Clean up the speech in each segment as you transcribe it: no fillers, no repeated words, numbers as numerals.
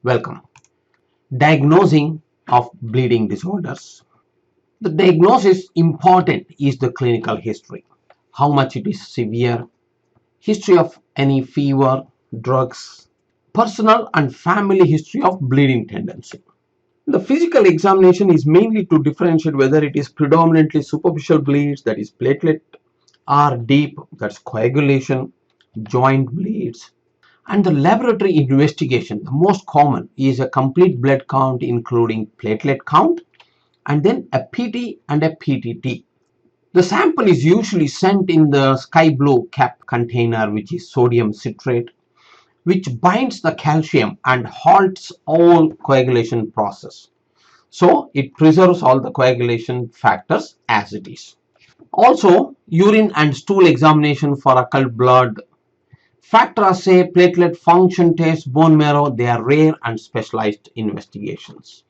Welcome. Diagnosing of bleeding disorders. The diagnosis important is the clinical history. How much it is severe, history of any fever, drugs, personal and family history of bleeding tendency. The physical examination is mainly to differentiate whether it is predominantly superficial bleeds, that is platelet, or deep, that's coagulation, joint bleeds. And the laboratory investigation, the most common, is a complete blood count including platelet count and then a PT and a PTT. The sample is usually sent in the sky blue cap container, which is sodium citrate, which binds the calcium and halts all coagulation process. So it preserves all the coagulation factors as it is. Also, urine and stool examination for occult blood, factor assay, platelet function test, bone marrow, they are rare and specialized investigations.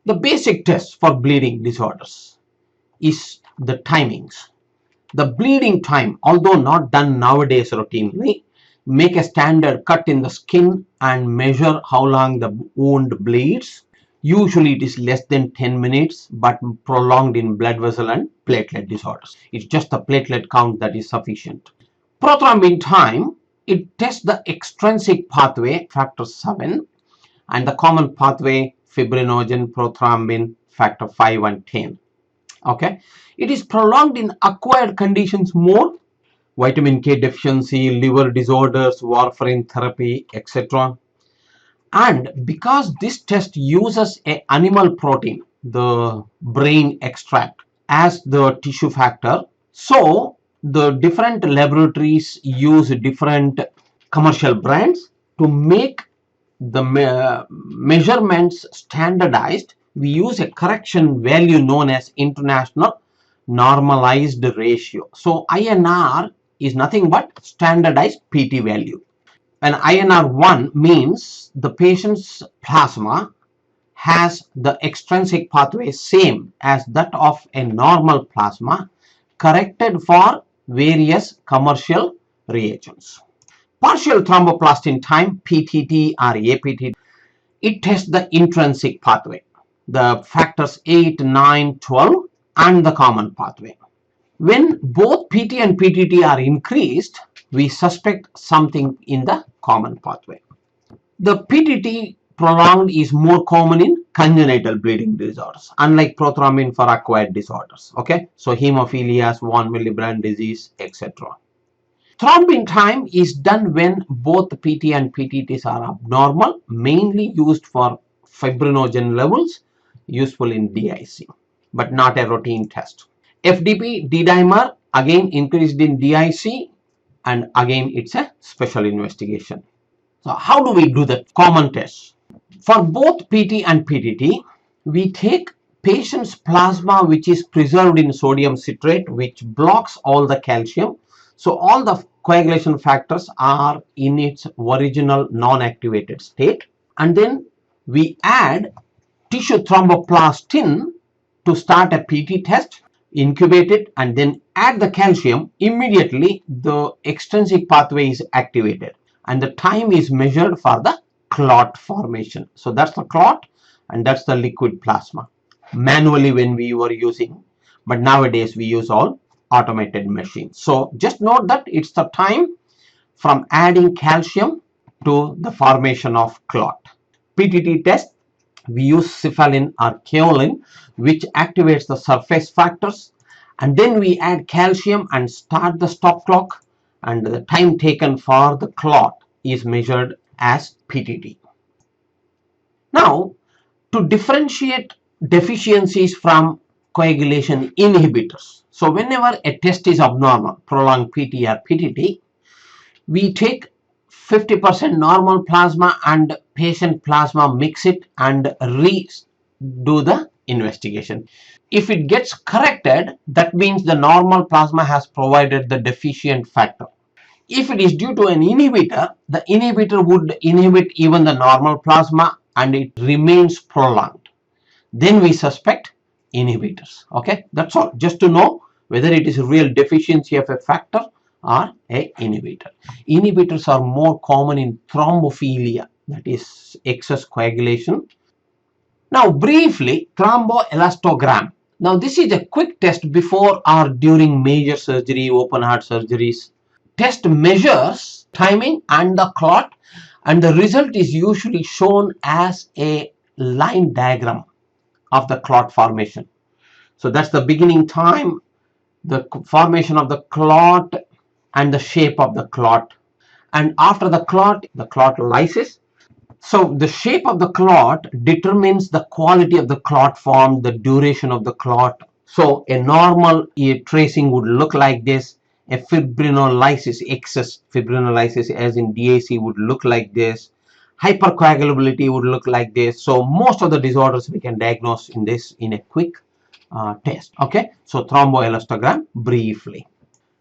The basic test for bleeding disorders is the timings. The bleeding time, although not done nowadays routinely, make a standard cut in the skin and measure how long the wound bleeds. Usually it is less than 10 minutes but prolonged in blood vessel and platelet disorders. It's just the platelet count that is sufficient. Prothrombin time, it tests the extrinsic pathway factor 7 and the common pathway fibrinogen, prothrombin, factor 5 and 10. Okay, it is prolonged in acquired conditions more, vitamin K deficiency, liver disorders, warfarin therapy, etc. And because this test uses an animal protein, the brain extract, as the tissue factor, so the different laboratories use different commercial brands to make the measurements standardized. We use a correction value known as international normalized ratio. So INR is nothing but standardized PT value. And INR 1 means the patient's plasma has the extrinsic pathway same as that of a normal plasma, corrected for various commercial reagents. Partial thromboplastin time, PTT or APT, it tests the intrinsic pathway, the factors 8, 9, 12 and the common pathway. When both PT and PTT are increased, we suspect something in the common pathway. The PTT prolonged is more common in congenital bleeding disorders, unlike prothrombin for acquired disorders. Okay, so hemophilia, von Willebrand disease, etc. Thrombin time is done when both PT and PTTs are abnormal, mainly used for fibrinogen levels, useful in DIC, but not a routine test. FDP, D-dimer, again increased in DIC, and again it's a special investigation. So how do we do the common tests? For both PT and PTT, we take patient's plasma which is preserved in sodium citrate, which blocks all the calcium. So all the coagulation factors are in its original non-activated state. And then we add tissue thromboplastin to start a PT test, incubate it, and then add the calcium. Immediately the extrinsic pathway is activated and the time is measured for the clot formation. So that's the clot and that's the liquid plasma. Manually when we were using, but nowadays we use all automated machines. So just note that it's the time from adding calcium to the formation of clot. PTT test, we use cephalin or kaolin, which activates the surface factors, and then we add calcium and start the stop clock, and the time taken for the clot is measured as PTT. Now, to differentiate deficiencies from coagulation inhibitors, so whenever a test is abnormal, prolonged PT or PTT, we take 50% normal plasma and patient plasma, mix it and redo the investigation. If it gets corrected, that means the normal plasma has provided the deficient factor. If it is due to an inhibitor, the inhibitor would inhibit even the normal plasma and it remains prolonged. Then we suspect inhibitors. Okay, that's all. Just to know whether it is a real deficiency of a factor or a inhibitor. Inhibitors are more common in thrombophilia, that is excess coagulation. Now briefly, thromboelastogram. Now this is a quick test before or during major surgery, open heart surgeries. Test measures timing and the clot, and the result is usually shown as a line diagram of the clot formation. So that's the beginning time, the formation of the clot and the shape of the clot. And after the clot lysis. So the shape of the clot determines the quality of the clot form, the duration of the clot. So a normal tracing would look like this. A fibrinolysis, excess fibrinolysis as in DAC would look like this. Hypercoagulability would look like this. So most of the disorders we can diagnose in this in a quick test. Okay, so thromboelastogram briefly.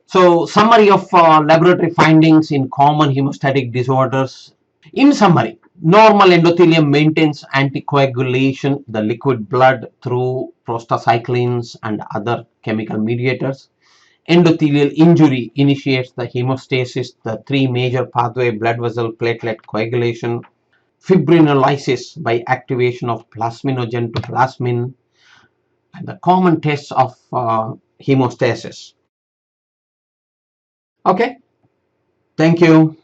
So summary of laboratory findings in common hemostatic disorders. In summary, normal endothelium maintains anticoagulation, the liquid blood through prostacyclins and other chemical mediators. Endothelial injury initiates the hemostasis, the three major pathway blood vessel platelet coagulation. Fibrinolysis by activation of plasminogen to plasmin, and the common tests of hemostasis. Okay, thank you.